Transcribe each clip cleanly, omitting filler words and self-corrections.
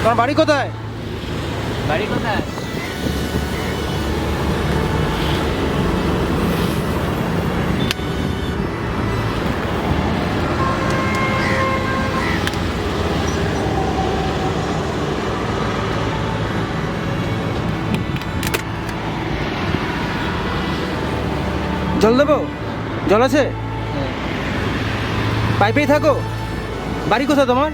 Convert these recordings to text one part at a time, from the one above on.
তোমার বাড়ি কোথায়? বাড়ি কোথায়? জল দেবো? জল আছে? পাইপেই থাকো? বাড়ি কোথায় তোমার?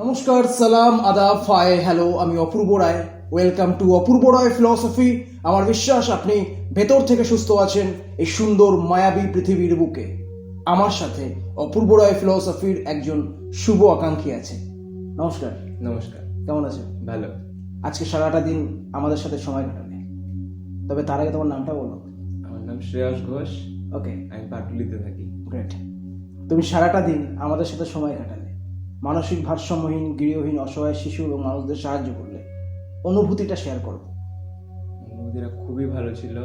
নমস্কার, সালাম, আদাব, ফাই, হ্যালো, আমি Apurba Roy. Welcome to Apurba Roy philosophy. আমার বিশ্বাস আপনি ভেতর থেকে সুস্থ আছেন এই সুন্দর মায়াবী পৃথিবীর বুকে। আমার সাথে অপূর্ব রয় ফিলসফির একজন শুভ আকাঙ্ক্ষী আছে। নমস্কার। নমস্কার। কেমন আছেন? ভালো। আজকে সারাটা দিন আমাদের সাথে সময় কাটাবে, তবে তার আগে তোমার নামটা বলো। আমার নাম শ্রেয়স ঘোষ। ওকে, আমি পাটুলিতে থাকি। গ্রেট। তুমি সারাটা দিন আমাদের সাথে সময় কাটালে, মানসিক ভারসাম্যহীন, গৃহহীন, অসহায় শিশু এবং মানুষদের সাহায্য করলে। অনুভূতিটা শেয়ার করো। অনুভূতিটা খুবই ভালো ছিল,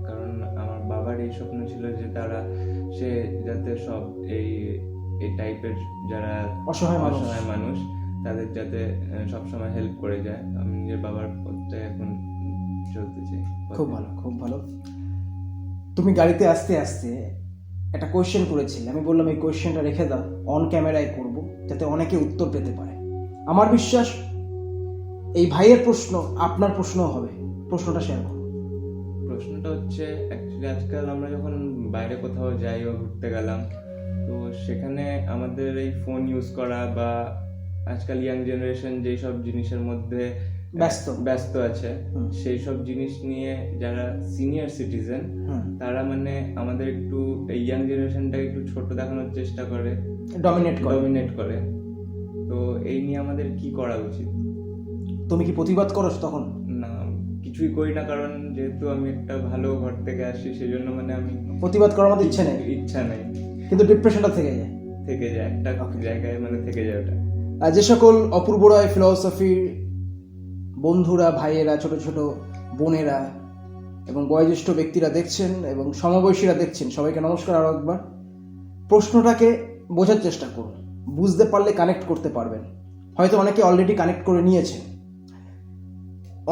কারণ আমার বাবার এই স্বপ্ন ছিল যে সে যাতে সব এই টাইপের যারা অসহায় মানুষ তাদের যাতে সবসময় হেল্প করে যায়। আমি নিজের বাবার পথে এখন চলতে চাই। খুব ভালো, খুব ভালো। তুমি গাড়িতে আসতে আসতে একটা কোয়েশ্চেন করেছিলে, আমি বললাম এই কোয়েশ্চেনটা রেখে দাও, অন ক্যামেরায় করব, যাতে অনেকে উত্তর পেতে পারে। আমার বিশ্বাস এই ভাইয়ের প্রশ্ন আপনার প্রশ্নও হবে। প্রশ্নটা শেয়ার করো। প্রশ্নটা হচ্ছে, অ্যাকচুয়ালি আজকাল আমরা যখন বাইরে কোথাও যাই বা ঘুরতে গেলাম, তো সেখানে আমাদের এই ফোন ইউজ করা বা আজকাল ইয়াং জেনারেশন যেই সব জিনিসের মধ্যে ব্যস্ত আছে, সেই সব জিনিস নিয়ে যারা সিনিয়র সিটিজেন তারা আমাদের একটু এই ইয়াং জেনারেশনটাকে একটু ছোট দেখানোর চেষ্টা করে, ডমিনেট করে। তো এই নিয়ে আমাদের কি করা উচিত? তুমি কি প্রতিবাদ করো তখন? না, কিছুই করি না, কারণ যেহেতু আমি একটা ভালো ঘর থেকে আসি, সেই জন্য আমি প্রতিবাদ করার মতো ইচ্ছা নেই, কিন্তু ডিপ্রেশনটা থেকে যায় একটা জায়গায় থেকে যায় ওটা। যে সকল অপূর্ব রয় ফিলসফির বন্ধুরা, ভাইয়েরা, ছোট ছোট বোনেরা এবং বয়োজ্যেষ্ঠ ব্যক্তিরা দেখছেন এবং সমবয়সীরা দেখছেন, সবাইকে নমস্কার আরো একবার। প্রশ্নটাকে বোঝার চেষ্টা করুন, বুঝতে পারলে কানেক্ট করতে পারবেন। হয়তো অনেকে অলরেডি কানেক্ট করে নিয়েছেন।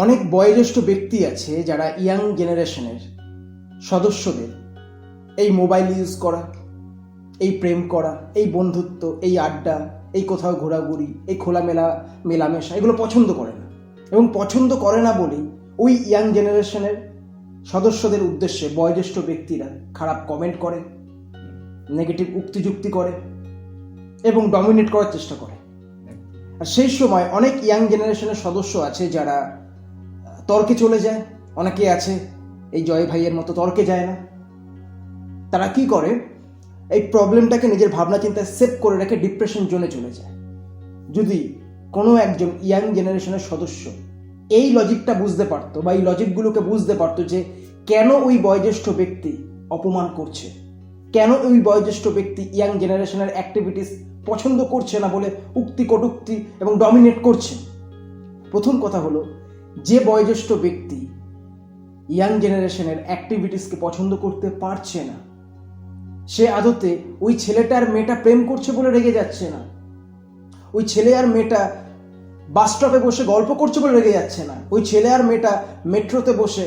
অনেক বয়োজ্যেষ্ঠ ব্যক্তি আছে যারা ইয়াং জেনারেশনের সদস্যদের এই মোবাইল ইউজ করা, এই প্রেম করা, এই বন্ধুত্ব, এই আড্ডা, এই কোথাও ঘোরাঘুরি, এই খোলামেলা মেলামেশা এগুলো পছন্দ করে না। এবং পছন্দ করে না বলেই ওই ইয়াং জেনারেশনের সদস্যদের উদ্দেশ্যে বয়োজ্যেষ্ঠ ব্যক্তিরা খারাপ কমেন্ট করে, নেগেটিভ উক্তিযুক্তি করে এবং ডমিনেট করার চেষ্টা করে। আর সেই সময় অনেক ইয়াং জেনারেশনের সদস্য আছে যারা তর্কে চলে যায়। অনেকে আছে এই জয় ভাইয়ের মতো তর্কে যায় না। তারা কি করে, এই প্রবলেমটাকে নিজের ভাবনা চিন্তায় সেভ করে রেখে ডিপ্রেশন জোনে চলে যায়। যদি কোনো একজন ইয়াং জেনারেশনের সদস্য এই লজিকটা বুঝতে পারতো বা এই লজিকগুলোকে বুঝতে পারতো যে কেন ওই বয়োজ্যেষ্ঠ ব্যক্তি অপমান করছে, কেন ওই বয়োজ্যেষ্ঠ ব্যক্তি ইয়াং জেনারেশনের অ্যাক্টিভিটিস পছন্দ করছে না বলে উক্তি কটুক্তি এবং ডমিনেট করছে। প্রথম কথা হলো, যে বয়োজ্যেষ্ঠ ব্যক্তি ইয়াং জেনারেশনের অ্যাক্টিভিটিসকে পছন্দ করতে পারছে না, সে আদতে ওই ছেলেটা আর মেয়েটা প্রেম করছে বলে রেগে যাচ্ছে না, ওই ছেলে আর মেয়েটা বাস স্টপে বসে গল্প করছে বলে রেগে যাচ্ছে না, ওই ছেলে আর মেয়েটা মেট্রোতে বসে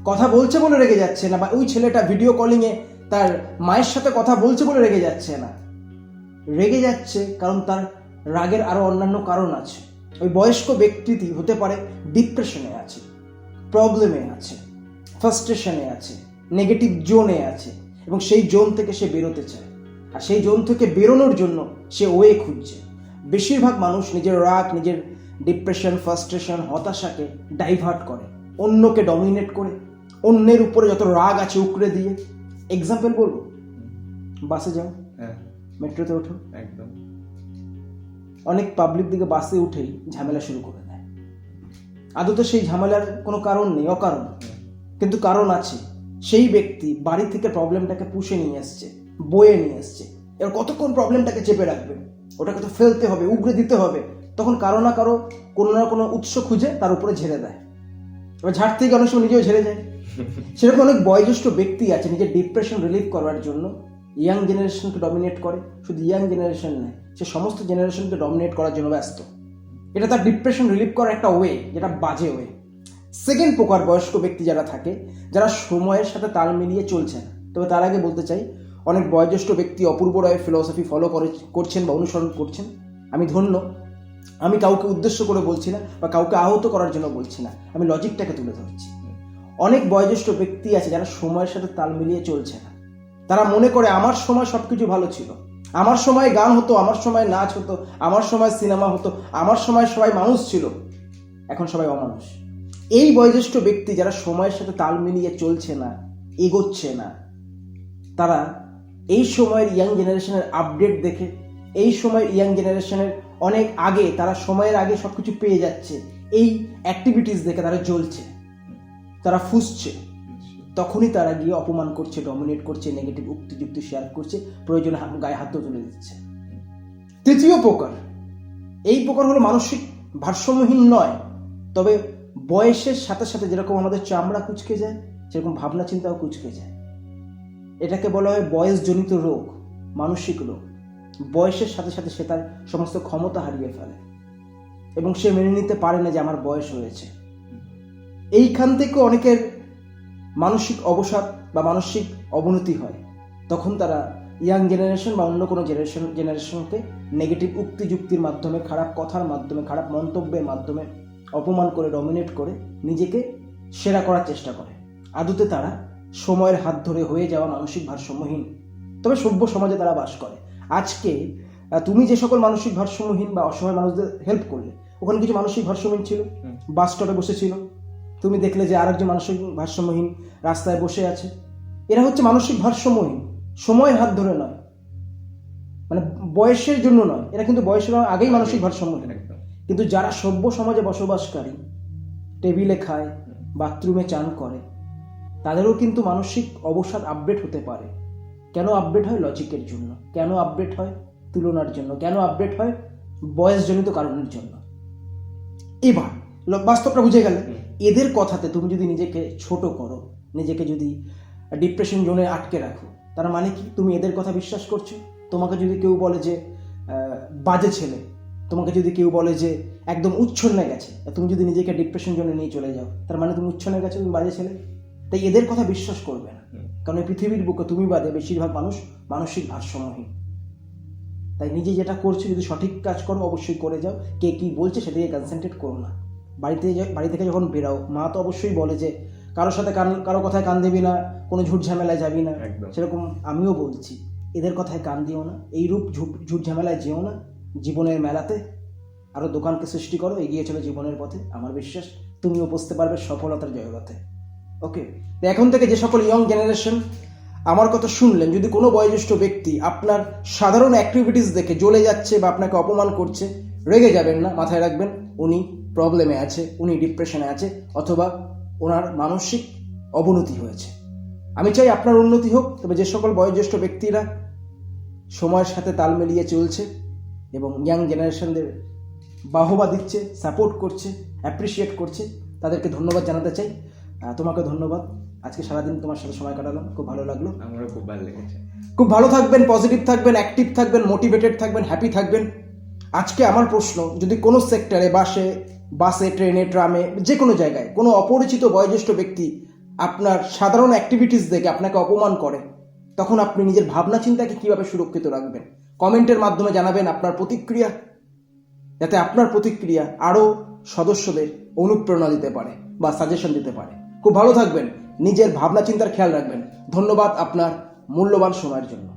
কথা বলছে বলে রেগে যাচ্ছে না, বা ওই ছেলেটা ভিডিও কলিংয়ে তার মায়ের সাথে কথা বলছে বলে রেগে যাচ্ছে না। রেগে যাচ্ছে কারণ তার রাগের আরো অন্যান্য কারণ আছে। ওই বয়স্ক ব্যক্তিটি হতে পারে ডিপ্রেশনে আছে, প্রবলেমে আছে, ফ্রাস্ট্রেশনে আছে, নেগেটিভ জোনে আছে এবং সেই জোন থেকে সে বেরোতে চায়। আর সেই জোন থেকে বেরোনোর জন্য সে ওয়ে খুঁজছে। বেশিরভাগ মানুষ নিজের রাগ, নিজের ডিপ্রেশন, ফ্রাস্ট্রেশন, হতাশাকে ডাইভার্ট করে, অন্যকে ডমিনেট করে, অন্যের উপরে যত রাগ আছে উকড়ে দিয়ে। এক্সাম্পল বলবো, বাসে যাও, মেট্রোতে ওঠো, একদম অনেক পাবলিক দিকে বাসে উঠেই ঝামেলা শুরু করে দেয়। আদতে সেই ঝামেলার কোনো কারণ নেই, অকারণ, কিন্তু কারণ আছে। সেই ব্যক্তি বাড়ি থেকে প্রবলেমটাকে পুষে নিয়ে এসছে, বয়ে নিয়ে এসছে। এবার কতক্ষণ প্রবলেমটাকে চেপে রাখবে? ওটাকে তো ফেলতে হবে, উগড়ে দিতে হবে। তখন কারো না কারো কোনো না কোনো উৎস খুঁজে তার উপরে ঝেড়ে দেয়। এবার ঝাড় থেকে অনেক সময় নিজেও ঝেড়ে যায়। সেরকম অনেক বয়োজ্যেষ্ঠ ব্যক্তি আছে নিজের ডিপ্রেশন রিলিভ করার জন্য ইয়াং জেনারেশনকে ডমিনেট করে। শুধু ইয়াং জেনারেশন নয়, সে সমস্ত জেনারেশনকে ডমিনেট করার জন্য ব্যস্ত। এটা তার ডিপ্রেশন রিলিভ করার একটা ওয়ে, যেটা বাজে ওয়ে। সেকেন্ড প্রকার বয়স্ক ব্যক্তি যারা থাকে, যারা সময়ের সাথে তাল মিলিয়ে চলছে না। তবে তার আগে বলতে চাই, অনেক বয়োজ্যেষ্ঠ ব্যক্তি অপূর্ব রায়ের ফিলসফি ফলো করছেন বা অনুসরণ করছেন। আমি ধন্য। আমি কাউকে উদ্দেশ্য করে বলছি না বা কাউকে আহত করার জন্য বলছি না, আমি লজিকটাকে তুলে ধরছি। অনেক বয়োজ্যেষ্ঠ ব্যক্তি আছে যারা সময়ের সাথে তাল মিলিয়ে চলছে না। তারা মনে করে আমার সময় সবকিছু ভালো ছিল, আমার সময় গান হতো, আমার সময় নাচ হতো, আমার সময় সিনেমা হতো, আমার সময় সবাই মানুষ ছিল, এখন সবাই অমানুষ। এই বয়োজ্যেষ্ঠ ব্যক্তি যারা সময়ের সাথে তাল মিলিয়ে চলছে না, এগোচ্ছে না, তারা এই সময়ের ইয়াং জেনারেশনের আপডেট দেখে, এই সময়ের ইয়াং জেনারেশনের অনেক আগে, তারা সময়ের আগে সবকিছু পেয়ে যাচ্ছে, এই অ্যাক্টিভিটিস দেখে তারা জ্বলছে, তারা ফুসছে। তখনই তারা গিয়ে অপমান করছে, ডমিনেট করছে, নেগেটিভ উক্তিযুক্তি শেয়ার করছে, প্রয়োজনে গায়ে হাতও তুলে দিচ্ছে। তৃতীয় প্রকার, এই প্রকার হলো মানসিক ভারসাম্যহীন নয়, তবে বয়সের সাথে সাথে যেরকম আমাদের চামড়া কুঁচকে যায়, সেরকম ভাবনা চিন্তাও কুঁচকে যায়। এটাকে বলা হয় বয়সজনিত রোগ, মানসিক রোগ। বয়সের সাথে সাথে সে তার সমস্ত ক্ষমতা হারিয়ে ফেলে এবং সে মেনে নিতে পারে না যে আমার বয়স হয়েছে। এইখান থেকে অনেকের মানসিক অবসাদ বা মানসিক অবনতি হয়। তখন তারা ইয়াং জেনারেশন বা অন্য কোনো জেনারেশনকে নেগেটিভ উক্তিযুক্তির মাধ্যমে, খারাপ কথার মাধ্যমে, খারাপ মন্তব্যের মাধ্যমে অপমান করে, ডমিনেট করে নিজেকে সেরা করার চেষ্টা করে। আদতে তারা সময়ের হাত ধরে হয়ে যাওয়া মানসিক ভারসাম্যহীন, তবে সভ্য সমাজে তারা বাস করে। আজকে তুমি যে সকল মানসিক ভারসাম্যহীন বা অসহায় মানুষদের হেল্প করলে, ওখানে কিছু মানসিক ভারসাম্যহীন ছিল, বাস স্টপে বসেছিল, তুমি দেখলে যে আরেকজন মানসিক ভারসাম্যহীন রাস্তায় বসে আছে। এরা হচ্ছে মানসিক ভারসাম্যহীন, সময়ের হাত ধরে নয়, মানে বয়সের জন্য নয়, এরা কিন্তু বয়সের আগেই মানসিক ভারসাম্যহীন। কিন্তু যারা সভ্য সমাজে বসবাসকারী, টেবিলে খায়, বাথরুমে চান করে, তাদেরও কিন্তু মানসিক অবসাদ আপডেট হতে পারে। কেন আপডেট হয়? লজিকের জন্য। কেন আপডেট হয়? তুলনার জন্য। কেন আপডেট হয়? বয়সজনিত কারণের জন্য। এবার বাস্তবটা বুঝে গেলে, এদের কথাতে তুমি যদি নিজেকে ছোট করো, নিজেকে যদি ডিপ্রেশন জোনে আটকে রাখো, তার মানে কি? তুমি এদের কথা বিশ্বাস করছো। তোমাকে যদি কেউ বলে যে বাজে ছেলে, তোমাকে যদি কেউ বলে যে একদম উচ্ছন্নে গেছে, তুমি যদি নিজেকে ডিপ্রেশন জোনে নিয়ে চলে যাও, তার মানে তুমি উচ্ছন্নে গেছো, তুমি বাজে ছেলে। তাই এদের কথা বিশ্বাস করবে না, কারণ এই পৃথিবীর বুকে তুমি বাদে বেশিরভাগ মানুষ মানসিক ভারসাম্যহীন। তাই নিজে যেটা করছো, যদি সঠিক কাজ করো অবশ্যই করে যাও। কে কি বলছে সেদিকে কনসেন্ট্রেট করো না। বাড়ি থেকে যখন বেরাও, মা তো অবশ্যই বলে যে কারোর সাথে কারো কথায় কান দিবি না, কোনো ঝুট ঝামেলায় যাবি না। সেরকম আমিও বলছি, এদের কথায় কান দিও না, এইরূপ ঝুট ঝামেলায় যেও না। জীবনের মেলাতে আরও দোকানকে সৃষ্টি করো, এগিয়ে চলো জীবনের পথে। আমার বিশ্বাস তুমিও বুঝতে পারবে সফলতার জয়রথে। ওকে, তো এখন থেকে যে সকল ইয়ং জেনারেশন আমার কথা শুনলেন, যদি কোনো বয়োজ্যেষ্ঠ ব্যক্তি আপনার সাধারণ অ্যাক্টিভিটিস দেখে জ্বলে যাচ্ছে বা আপনাকে অপমান করছে, রেগে যাবেন না। মাথায় রাখবেন, উনি প্রবলেমে আছে, উনি ডিপ্রেশনে আছে, অথবা ওনার মানসিক অবনতি হয়েছে। আমি চাই আপনার উন্নতি হোক। তবে যে সকল বয়োজ্যেষ্ঠ ব্যক্তিরা সময়ের সাথে তাল মিলিয়ে চলছে এবং ইয়াং জেনারেশনদের বাহবা দিচ্ছে, সাপোর্ট করছে, অ্যাপ্রিসিয়েট করছে, তাদেরকে ধন্যবাদ জানাতে চাই। তোমাকে ধন্যবাদ। আজকে সারাদিন তোমার সাথে সময় কাটালাম, খুব ভালো লাগলো। আমারও খুব ভালো লেগেছে। খুব ভালো থাকবেন, পজিটিভ থাকবেন, অ্যাক্টিভ থাকবেন, মোটিভেটেড থাকবেন, হ্যাপি থাকবেন। আজকে আমার প্রশ্ন, যদি কোনো সেক্টরে, বাসে, ট্রেনে, ট্রামে, যে কোনো জায়গায় কোনো অপরিচিত বয়োজ্যেষ্ঠ ব্যক্তি আপনার সাধারণ অ্যাক্টিভিটিস দেখে আপনাকে অপমান করে, তখন আপনি নিজের ভাবনা চিন্তাকে কীভাবে সুরক্ষিত রাখবেন? কমেন্টের মাধ্যমে জানাবেন আপনার প্রতিক্রিয়া, যাতে আপনার প্রতিক্রিয়া আরও সদস্যদের অনুপ্রেরণা দিতে পারে বা সাজেশন দিতে পারে। খুব ভালো থাকবেন, নিজের ভাবনা চিন্তার খেয়াল রাখবেন। ধন্যবাদ আপনার মূল্যবান সময়ের জন্য।